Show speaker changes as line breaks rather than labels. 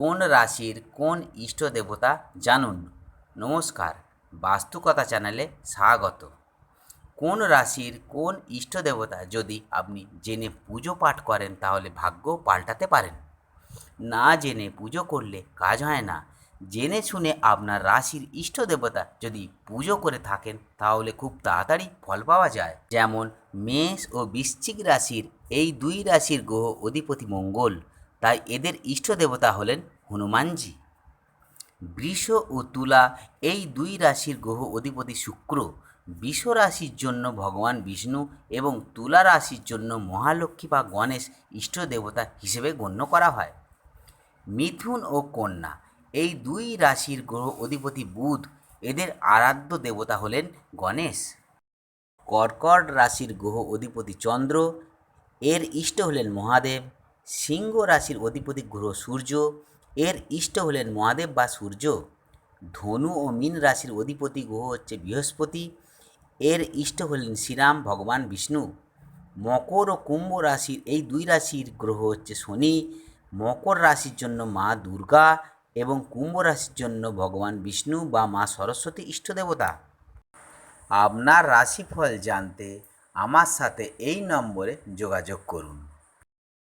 কোন রাশির কোন ইষ্ট দেবতা জানুন। নমস্কার, বাস্তুকথা চ্যানেলে স্বাগত। কোন রাশির কোন ইষ্ট দেবতা যদি আপনি জেনে পুজো পাঠ করেন তাহলে ভাগ্য পাল্টাতে পারেন। না জেনে পুজো করলে কাজ হয় না। জেনে শুনে আপনার রাশির ইষ্ট দেবতা যদি পুজো করে থাকেন তাহলে খুব তাড়াতাড়ি ফল পাওয়া যায়। যেমন মেষ ও বৃশ্চিক রাশির এই দুই রাশির গ্রহ অধিপতি মঙ্গল, তাই এদের ইষ্ট দেবতা হলেন হনুমানজি। বৃষ ও তুলা এই দুই রাশির গ্রহ অধিপতি শুক্র। বৃষ রাশির জন্য ভগবান বিষ্ণু এবং তুলা রাশির জন্য মহালক্ষ্মী বা গণেশ ইষ্ট দেবতা হিসেবে গণ্য করা হয়। মিথুন ও কন্যা এই দুই রাশির গ্রহ অধিপতি বুধ, এদের আরাধ্য দেবতা হলেন গণেশ। কর্কট রাশির গ্রহ অধিপতি চন্দ্র, এর ইষ্ট হলেন মহাদেব। সিংহ রাশির অধিপতি গ্রহ সূর্য, এর ইষ্ট হলেন মহাদেব বা সূর্য। ধনু ও মীন রাশির অধিপতি গ্রহ হচ্ছে বৃহস্পতি, এর ইষ্ট হলেন শ্রীরাম ভগবান বিষ্ণু। মকর ও কুম্ভ রাশির এই দুই রাশির গ্রহ হচ্ছে শনি। মকর রাশির জন্য মা দুর্গা এবং কুম্ভ রাশির জন্য ভগবান বিষ্ণু বা মা সরস্বতী ইষ্ট দেবতা। আপনার রাশিফল জানতে আমার সাথে এই নম্বরে যোগাযোগ করুন।